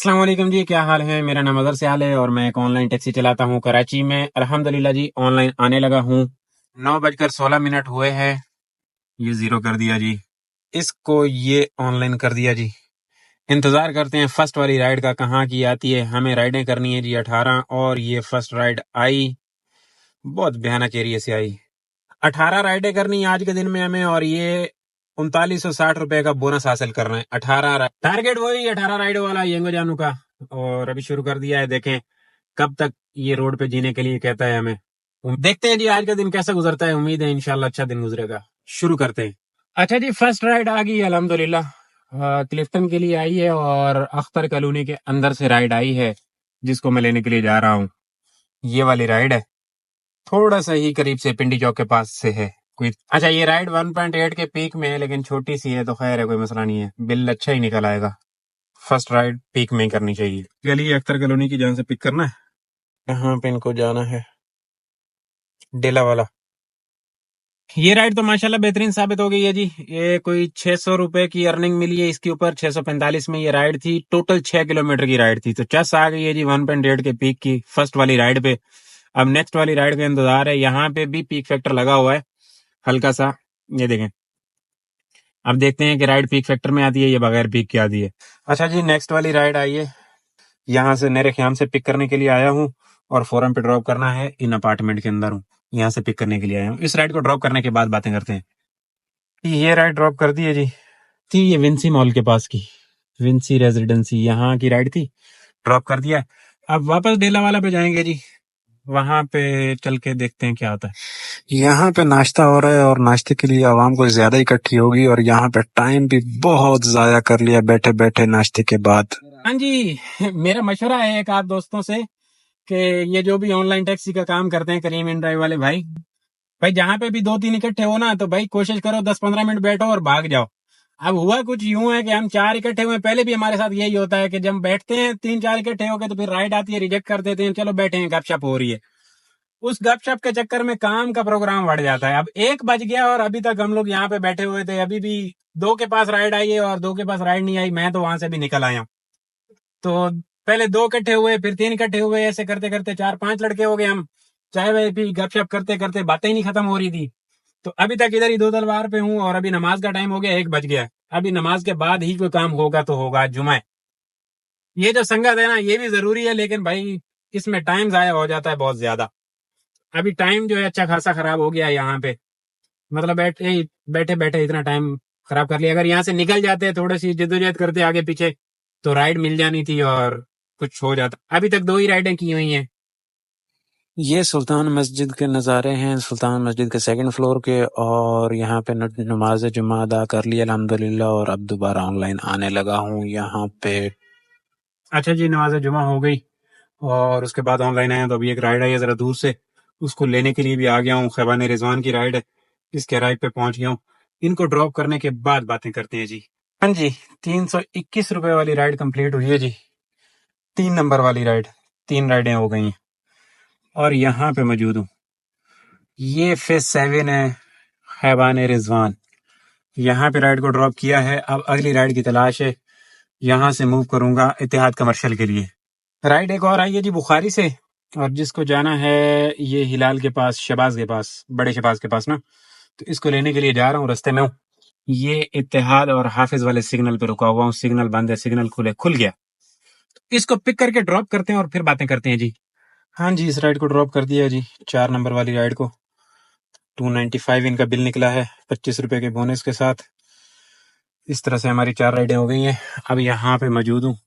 अस्सलाम वालेकुम जी, क्या हाल है। मेरा नाम अजहर सियाल है और मैं एक ऑनलाइन टैक्सी चलाता हूँ कराची में। अल्हम्दुलिल्लाह जी, ऑनलाइन आने लगा हूँ। 9:16 हुए हैं। ये जीरो कर दिया जी, इसको ये ऑनलाइन कर दिया जी। इंतजार करते हैं फर्स्ट वाली राइड का, कहाँ की आती है। हमें राइडें करनी है जी 18, और ये फर्स्ट राइड आई, बहुत भयानक एरिया से आई। 18 राइडें करनी है आज के दिन में हमें, और ये 3960 रुपए का बोनस हासिल कर रहे हैं। 18 टारगेट वही 18 राइड वाला येंगो जानू का, और अभी शुरू कर दिया है। देखें कब तक ये रोड पे जीने के लिए कहता है हमें। देखते हैं जी आज का दिन कैसा गुजरता है। उम्मीद है इंशाल्लाह अच्छा दिन गुजरेगा। शुरू करते हैं। अच्छा जी, फर्स्ट राइड आ गई अल्हम्दुलिल्लाह। क्लिफ्टन के लिए आई है और अख्तर कॉलोनी के अंदर से राइड आई है, जिसको मैं लेने के लिए जा रहा हूँ। ये वाली राइड है, थोड़ा सा ही करीब से पिंडी चौक के पास से है कोई। अच्छा, ये राइड 1.8 के पीक में है, लेकिन छोटी सी है तो खैर है, कोई मसला नहीं है। बिल अच्छा ही निकल आएगा। फर्स्ट राइड पीक में ही करनी चाहिए। गली अख्तर कॉलोनी की जहाँ से पिक करना है, यहाँ पे इनको जाना है डेला वाला। ये राइड तो माशाल्लाह बेहतरीन साबित हो गई है जी। ये कोई 600 रुपए की अर्निंग मिली है इसके ऊपर। 645 में ये राइड थी। टोटल 6 किलोमीटर की राइड थी, तो चस आ गई है जी 1.8 के पीक की फर्स्ट वाली राइड पे। अब नेक्स्ट वाली राइड का इंतजार है। यहाँ पे भी पीक फैक्टर लगा हुआ है हल्का सा, ये देखें। अब देखते हैं कि राइड पीक फैक्टर में आती है या बगैर पीक के आती है। अच्छा जी, नेक्स्ट वाली राइड आई है। यहाँ से नहर ख्याम से पिक करने के लिए आया हूँ और फोरम पे ड्रॉप करना है। इन अपार्टमेंट के अंदर हूँ, यहाँ से पिक करने के लिए आया हूँ। इस राइड को ड्रॉप करने के बाद बातें करते हैं। ये राइड ड्रॉप कर दी है जी। थी ये विंसी मॉल के पास की, विंसी रेजिडेंसी, यहाँ की राइड थी। ड्रॉप कर दिया। अब वापस डेला वाला पे जाएंगे जी। वहां पे चल के देखते हैं क्या होता है। यहाँ पे नाश्ता हो रहा है और नाश्ते के लिए आवाम को ज्यादा इकट्ठी होगी, और यहाँ पे टाइम भी बहुत ज्यादा कर लिया बैठे बैठे नाश्ते के बाद। हाँ जी, मेरा मशवरा है एक आध दोस्तों से कि ये जो भी ऑनलाइन टैक्सी का काम करते हैं, करीम इन ड्राइव वाले भाई, जहां पे भी 2-3 इकट्ठे हो ना, तो भाई कोशिश करो 10-15 मिनट बैठो और भाग जाओ। अब हुआ कुछ यूं है कि हम 4 इकट्ठे हुए, पहले भी हमारे साथ यही होता है कि जब बैठते हैं 3-4 इकट्ठे होकर, तो फिर राइड आती है, रिजेक्ट कर देते हैं। चलो बैठे हैं, गपशप हो रही है। उस गपशप के चक्कर में काम का प्रोग्राम बढ़ जाता है। अब 1 बज गया और अभी तक हम लोग यहाँ पे बैठे हुए थे। अभी भी 2 के पास राइड आई है और 2 के पास राइड नहीं आई। मैं तो वहां से भी निकल आया हूँ। तो पहले 2 इकट्ठे हुए, फिर 3 इकट्ठे हुए, ऐसे करते करते 4-5 लड़के हो गए हम। चाय वाय पी, गपशप करते करते, बातें ही नहीं खत्म हो रही थी। तो अभी तक इधर ही दो तलवार पे हूँ, और अभी नमाज का टाइम हो गया, 1 बज गया। अभी नमाज के बाद ही कोई काम होगा तो होगा। आज जुमा है। ये जो संगत है ना, ये भी जरूरी है, लेकिन भाई इसमें टाइम जाया हो जाता है बहुत ज्यादा। अभी टाइम जो है अच्छा खासा खराब हो गया है यहाँ पे। मतलब बैठे बैठे इतना टाइम खराब कर लिया। अगर यहाँ से निकल जाते, थोड़ी सी जद्दोजहद करते आगे पीछे, तो राइड मिल जानी थी और कुछ हो जाता। अभी तक 2 ही राइडें की हुई हैं। ये सुल्तान मस्जिद के नज़ारे हैं, सुल्तान मस्जिद के 2nd फ्लोर के, और यहाँ पे नमाज जुमा अदा कर लिया अल्हम्दुलिल्लाह, और अब दोबारा ऑनलाइन आने लगा हूँ यहाँ पे। अच्छा जी, नमाज जुमा हो गई और उसके बाद ऑनलाइन आया, तो अभी एक राइड आई है जरा दूर से, उसको लेने के लिए भी आ गया हूँ। खैबान रिजवान की राइड है, इसके राइड पे पहुंच गया हूँ। इनको ड्रॉप करने के बाद बातें करते हैं जी। हाँ जी, 321 रुपए वाली राइड कंप्लीट हुई है जी। 3 नंबर वाली राइड, 3 राइडें हो गई हैं और यहाँ पे मौजूद हूँ। ये फेज 7 है, खैबान रिजवान। यहाँ पे राइड को ड्रॉप किया है। अब अगली राइड की तलाश है। यहाँ से मूव करूंगा इत्तेहाद कमर्शियल के लिए। राइड एक और आई है जी बुखारी से, और जिसको जाना है ये हिलाल के पास, शबाज के पास, बड़े शबाज के पास ना। तो इसको लेने के लिए जा रहा हूँ, रास्ते में हूँ। ये इत्तेहाद और हाफिज वाले सिग्नल पे रुका हुआ हूँ। सिग्नल बंद है, सिग्नल खुल गया। तो इसको पिक करके ड्रॉप करते हैं और फिर बातें करते हैं जी। हाँ जी, इस राइड को ड्रॉप कर दिया जी, 4 नंबर वाली राइड को। 295 इनका बिल निकला है, 25 रुपए के बोनस के साथ। इस तरह से हमारी 4 राइडें हो गई हैं। अब यहाँ पे मौजूद हूँ।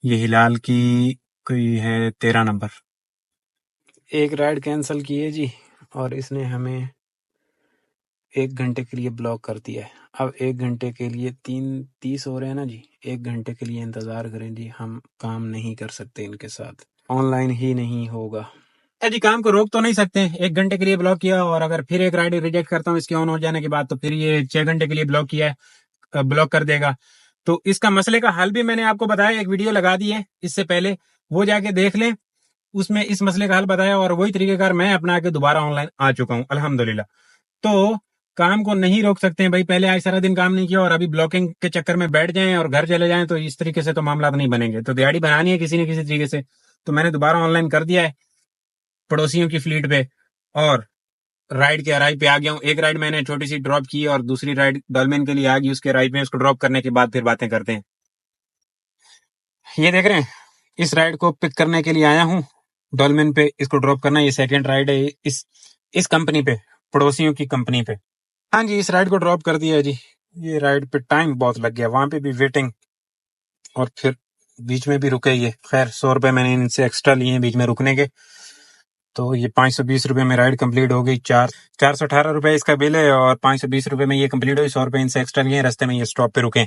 ये हिलाल की कोई है 13 नंबर। एक राइड कैंसिल की है जी, और इसने हमें 1 घंटे के लिए ब्लॉक कर दिया है। अब 1 घंटे के लिए 3:30 हो रहे हैं ना जी। 1 घंटे के लिए इंतजार करें जी, हम काम नहीं कर सकते इनके साथ, ऑनलाइन ही नहीं होगा। जी, काम को रोक तो नहीं सकते। 1 घंटे के लिए ब्लॉक किया, और अगर फिर एक राइड रिजेक्ट करता हूँ इसके ऑन हो जाने के बाद, तो फिर ये 6 घंटे के लिए ब्लॉक किया है, ब्लॉक कर देगा। तो इसका मसले का हल भी मैंने आपको बताया, एक वीडियो लगा दी है इससे पहले, वो जाके देख लें। उसमें इस मसले का हल बताया, और वही तरीकेकार मैं अपना के दोबारा ऑनलाइन आ चुका हूँ अल्हम्दुलिल्लाह। तो काम को नहीं रोक सकते हैं भाई। पहले आज सारा दिन काम नहीं किया और अभी ब्लॉकिंग के चक्कर में बैठ जाएं और घर चले जाएं, तो इस तरीके से तो मामला नहीं बनेंगे। तो दिहाड़ी बनानी है किसी न किसी तरीके से। तो मैंने दोबारा ऑनलाइन कर दिया है पड़ोसियों की फ्लीट पे, और राइड के अराइव पे आ गया हूँ। एक राइड मैंने छोटी सी ड्रॉप की और दूसरी राइड डॉल्मेन के लिए आ गई उसके अराइव में। उसको ड्रॉप करने के बाद फिर बातें करते हैं। ये देख रहे हैं, इस राइड को पिक करने के लिए आया हूँ डॉल्मेन पे, इसको ड्रॉप करना। ये सेकंड राइड है इस कंपनी पे, पड़ोसियों की कंपनी पे। हाँ जी, इस राइड को ड्रॉप कर दिया है जी। ये राइड पे टाइम बहुत लग गया, वहां पे भी वेटिंग और फिर बीच में भी रुके ये। खैर 100 रुपए मैंने इनसे एक्स्ट्रा लिए हैं बीच में रुकने के, तो ये 520 रुपए में राइड कंप्लीट हो गई। 418 रुपए इसका बिल है और 520 रुपए में ये कंप्लीट हुई। 100 रुपए इनसे एक्स्ट्रा लिए, रास्ते में ये स्टॉप पे रुके।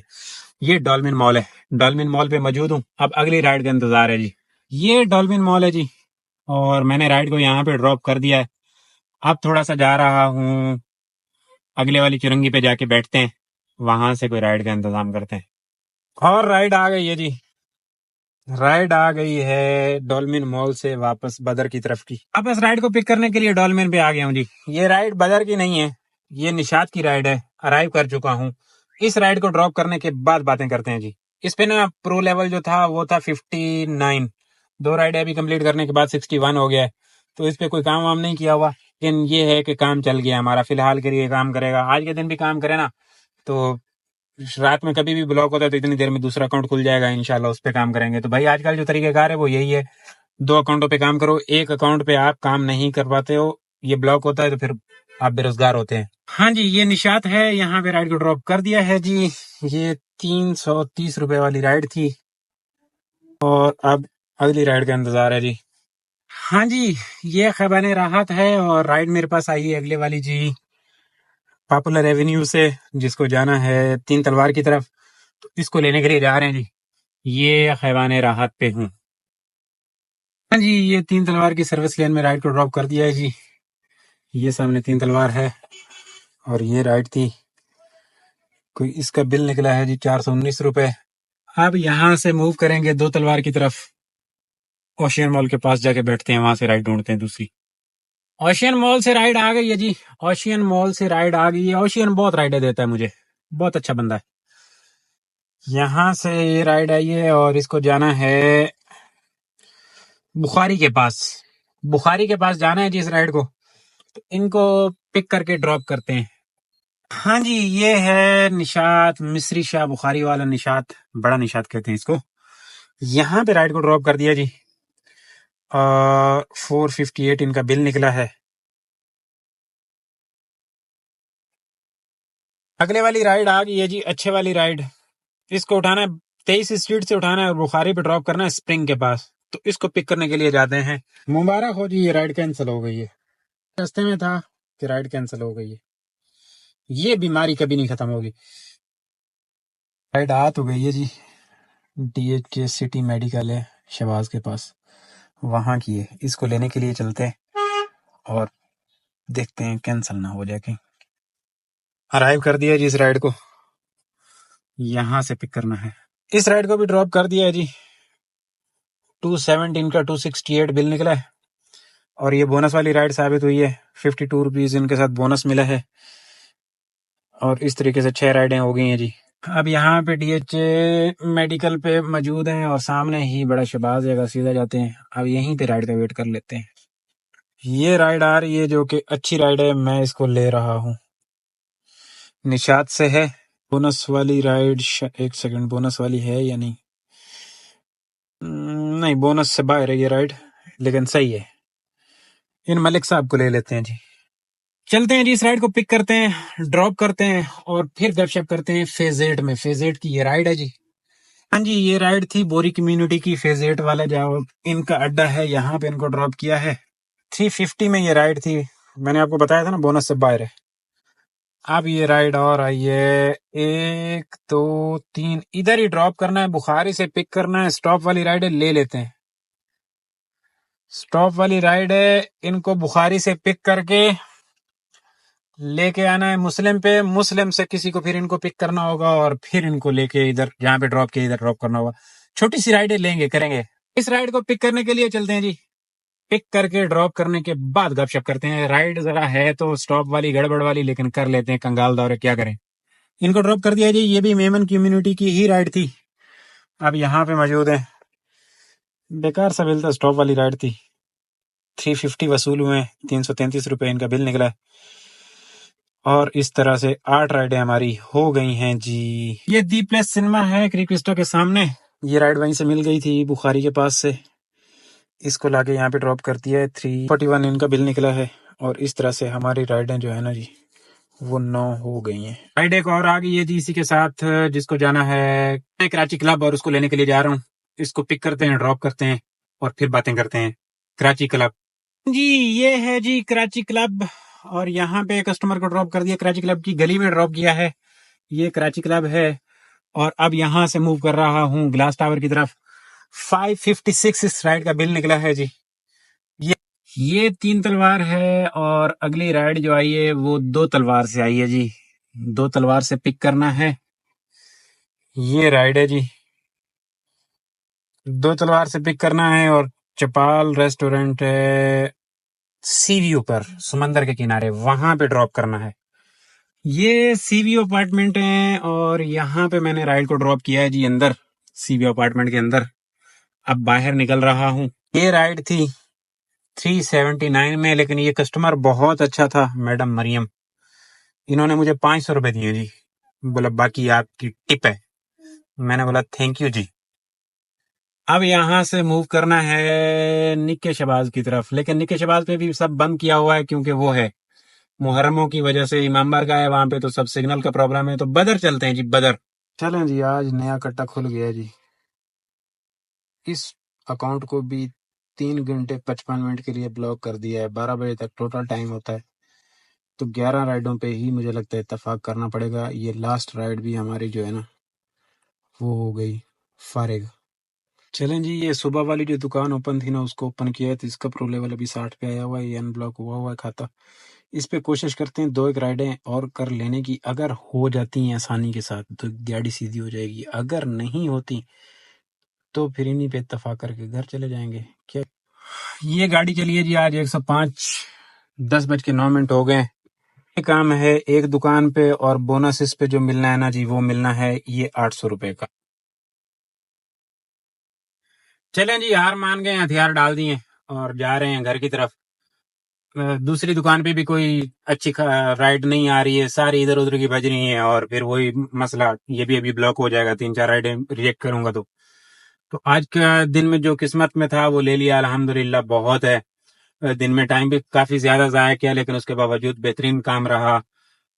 ये डॉल्मेन मॉल है, डॉल्मेन मॉल पे मौजूद हूँ। अब अगली राइड का इंतजार है जी। ये डॉल्मेन मॉल है जी और मैंने राइड को यहाँ पे ड्रॉप कर दिया है। अब थोड़ा सा जा रहा हूँ, अगले वाली चुरंगी पे जाके बैठते हैं, वहां से कोई राइड का इंतजाम करते हैं। और राइड आ गई है जी, राइड आ गई है डॉल्मेन मॉल से वापस बदर की तरफ की। अब इस राइड को पिक करने के लिए डॉल्मेन पे आ गया हूँ जी। ये राइड बदर की नहीं है, ये निशात की राइड है। अराइव कर चुका हूँ। इस राइड को ड्रॉप करने के बाद बातें करते हैं जी। इस पे ना प्रो लेवल जो था वो था 59। 2 राइड अभी कंप्लीट करने के बाद 61 हो गया है। तो इस पे कोई काम वाम नहीं किया हुआ, लेकिन ये है कि काम चल गया हमारा। फिलहाल के लिए काम करेगा, आज के दिन भी काम करे ना तो रात में कभी भी ब्लॉक होता है तो इतनी देर में दूसरा अकाउंट खुल जाएगा इंशाल्लाह, उस पे काम करेंगे। तो भाई आजकल जो तरीकेकार है वो यही है, 2 अकाउंटों पे काम करो। एक अकाउंट पे आप काम नहीं कर पाते हो, ये ब्लॉक होता है तो फिर आप बेरोजगार होते हैं। हाँ जी, ये निशात है, यहाँ पे राइड को ड्रॉप कर दिया है जी। ये 330 रुपए वाली राइड थी और अब अगली राइड का इंतजार है जी। हाँ जी, ये खैबाने राहत है और राइड मेरे पास आई है अगले वाली जी, पॉपुलर एवेन्यू से, जिसको जाना है 3 तलवार की तरफ। तो इसको लेने के लिए जा रहे हैं जी। ये खैबाने राहत पे हूँ। हाँ जी, ये 3 तलवार की सर्विस लेन में राइड को ड्रॉप कर दिया है जी। ये सामने 3 तलवार है और ये राइड थी। कोई इसका बिल निकला है जी 419 रुपए। अब यहाँ से मूव करेंगे 2 तलवार की तरफ, ओशियन मॉल के पास जाके बैठते हैं, वहां से राइड ढूंढते हैं दूसरी। ओशियन मॉल से राइड आ गई है जी। ओशियन मॉल से राइड आ गई है। ओशियन बहुत राइडें देता है मुझे, बहुत अच्छा बंदा है। यहाँ से ये राइड आई है और इसको जाना है बुखारी के पास। बुखारी के पास जाना है जी इस राइड को। तो इनको पिक करके ड्रॉप करते हैं। हाँ जी, ये है निशात, मिस्री शाह बुखारी वाला निशात, बड़ा निशात कहते हैं इसको। यहाँ पे राइड को ड्रॉप कर दिया जी। 458 इनका बिल निकला है। अगले वाली राइड आ गई है जी, अच्छे वाली राइड। इसको उठाना है 23 स्ट्रीट से उठाना है और बुखारी पे ड्रॉप करना है स्प्रिंग के पास। तो इसको पिक करने के लिए जाते हैं। मुबारक हो जी, ये राइड कैंसिल हो गई है। रास्ते में था कि राइड कैंसिल हो गई है। ये बीमारी कभी नहीं खत्म होगी। राइड आ तो गई है जी, DHK सिटी मेडिकल है शहबाज के पास, वहां की है। इसको लेने के लिए चलते हैं और देखते हैं कैंसिल ना हो जाए कहीं। अराइव कर दिया जी इस राइड को, यहां से पिक करना है। इस राइड को भी ड्रॉप कर दिया है जी। 217 का 268 बिल निकला है और ये बोनस वाली राइड साबित हुई है। 52 रुपीज इनके साथ बोनस मिला है और इस तरीके से 6 राइडें हो गई हैं जी। अब यहाँ पे DHK मेडिकल पे मौजूद हैं और सामने ही बड़ा शहबाज जगह, सीधा जाते हैं। अब यहीं पे राइड का वेट कर लेते हैं। ये राइड आ रही है जो कि अच्छी राइड है, मैं इसको ले रहा हूँ। निशात से है बोनस वाली राइड। एक सेकंड, बोनस वाली है या नहीं? नहीं, बोनस से बाहर है ये राइड, लेकिन सही है। इन मलिक साहब को ले लेते हैं जी। चलते हैं जी, इस राइड को पिक करते हैं, ड्रॉप करते हैं और फिर गपशप करते हैं फेज 8 में। फेज 8 की ये राइड है जी। हाँ जी, ये राइड थी बोरी कम्युनिटी की। फेज 8 वाला जो इनका अड्डा है, यहाँ पे इनको ड्रॉप किया है। 350 में ये राइड थी, मैंने आपको बताया था ना बोनस से बाहर है। अब ये राइड और आई है, 1 2 3, इधर ही ड्रॉप करना है, बुखारी से पिक करना है। स्टॉप वाली राइड है, ले लेते हैं। स्टॉप वाली राइड है, इनको बुखारी से पिक करके लेके आना है मुस्लिम पे। मुस्लिम से किसी को फिर इनको पिक करना होगा और फिर इनको लेके इधर जहां पे ड्रॉप किया इधर ड्रॉप करना होगा। छोटी सी राइड लेंगे, करेंगे। इस राइड को पिक करने के लिए चलते हैं जी। पिक करके ड्रॉप करने के बाद गपशप करते हैं। राइड जरा है तो स्टॉप वाली गड़बड़ वाली, लेकिन कर लेते हैं, कंगाल दौरे क्या करें। इनको ड्रॉप कर दिया जी। ये भी मेमन कम्युनिटी की ही राइड थी। अब यहाँ पे मौजूद है। बेकार सा बिल था, स्टॉप वाली राइड थी। 350 वसूल हुए, 333 रुपए इनका बिल निकला। और इस तरह से 8 राइडें हमारी हो गई हैं जी। ये दी प्लेस सिनेमा है क्रिस्टो के सामने। ये राइड वहीं से मिल गई थी बुखारी के पास से। इसको लाके यहाँ पे ड्रॉप कर दिया है। 341 इनका बिल निकला है। और इस तरह से हमारी राइडें जो है ना जी, वो 9 हो गई हैं। राइड एक और आ गई है जी इसी के साथ, जिसको जाना है कराची क्लब, और उसको लेने के लिए जा रहा हूँ। इसको पिक करते हैं, ड्रॉप करते हैं और फिर बातें करते हैं। कराची क्लब जी, ये है जी कराची क्लब। और यहाँ पे कस्टमर को ड्रॉप कर दिया, कराची क्लब की गली में ड्रॉप किया है। ये कराची क्लब है। और अब यहाँ से मूव कर रहा हूँ ग्लास टावर की तरफ। 556 इस राइड का बिल निकला है जी। ये 3 तलवार है। और अगली राइड जो आई है वो 2 तलवार से आई है जी। 2 तलवार से पिक करना है। ये राइड है जी, 2 तलवार से पिक करना है। और चपाल रेस्टोरेंट है सी व्यू पर, समंदर के किनारे, वहां पे ड्रॉप करना है। ये सी व्यू अपार्टमेंट है। और यहाँ पे मैंने राइड को ड्रॉप किया है जी अंदर, सी व्यू अपार्टमेंट के अंदर। अब बाहर निकल रहा हूँ। ये राइड थी 379 में, लेकिन ये कस्टमर बहुत अच्छा था, मैडम मरियम। इन्होंने मुझे 500 रुपए दिए जी। बोला बाकी आपकी टिप है। मैंने बोला थैंक यू जी। अब यहाँ से मूव करना है निक्के शहबाज की तरफ, लेकिन निक्के शहबाज पे भी सब बंद किया हुआ है, क्योंकि वो है मुहर्रमों की वजह से, इमामबार का है वहां पे, तो सब सिग्नल का प्रॉब्लम है। तो बदर चलते हैं जी, बदर। चलें जी, आज नया कट्टा खुल गया जी। इस अकाउंट को भी 3 घंटे 55 मिनट के लिए ब्लॉक कर दिया है। 12 बजे तक टोटल टाइम होता है। तो 11 राइडों पे ही मुझे लगता है इत्तेफाक करना पड़ेगा। ये लास्ट राइड भी हमारी जो है ना, वो हो गई फारिग। चलें जी, ये सुबह वाली जो दुकान ओपन थी ना, उसको ओपन किया है। तो इसका प्रो लेवल अभी 60 पे आया हुआ है। ये अनब्लॉक हुआ है खाता। इस पे कोशिश करते हैं 2-1 राइडें और कर लेने की। अगर हो जाती हैं आसानी के साथ तो गाड़ी सीधी हो जाएगी। अगर नहीं होती तो फिर इन्हीं पे इत्तेफाक करके घर चले जाएंगे। क्या ये गाड़ी चली है जी आज 105, 10:09 हो गए। ये काम है एक दुकान पे, और बोनस इस पे जो मिलना है ना जी, वो मिलना है ये 800 रुपए का। चलें जी, हार मान गए, हथियार डाल दिए और जा रहे हैं घर की तरफ। दूसरी दुकान पे भी कोई अच्छी राइड नहीं आ रही है, सारी इधर उधर की बज रही है। और फिर वही मसला, ये भी अभी ब्लॉक हो जाएगा। 3-4 राइडें रिजेक्ट करूंगा तो आज का दिन में जो किस्मत में था वो ले लिया, अल्हम्दुलिल्लाह। बहुत है, दिन में टाइम भी काफी ज्यादा जाया किया, लेकिन उसके बावजूद बेहतरीन काम रहा।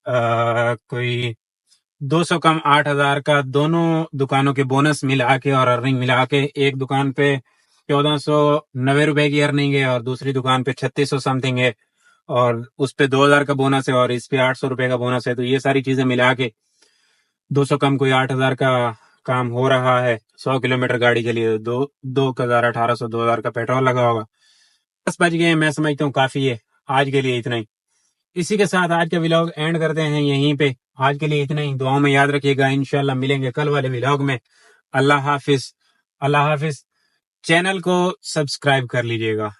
कोई 200 कम 8,000 का दोनों दुकानों के बोनस मिला के और अर्निंग मिला के, एक दुकान पे 1490 रुपए की अर्निंग है, और दूसरी दुकान पे 3600 समथिंग है, और उस पे 2000 का बोनस है, और इस पे 800 रुपए का बोनस है। तो ये सारी चीजें मिला के 200 कम कोई 8,000 का काम हो रहा है। 100 किलोमीटर गाड़ी के लिए 2,1800 2000 का पेट्रोल लगा होगा। 10 बज गए, मैं समझता हूँ काफी है आज के लिए, इतना ही। इसी के साथ आज का व्लॉग एंड करते हैं यहीं पे। आज के लिए इतना ही। दुआओं में याद रखिएगा। इंशाल्लाह मिलेंगे कल वाले व्लॉग में। अल्लाह हाफिज, अल्लाह हाफिज। चैनल को सब्सक्राइब कर लीजिएगा।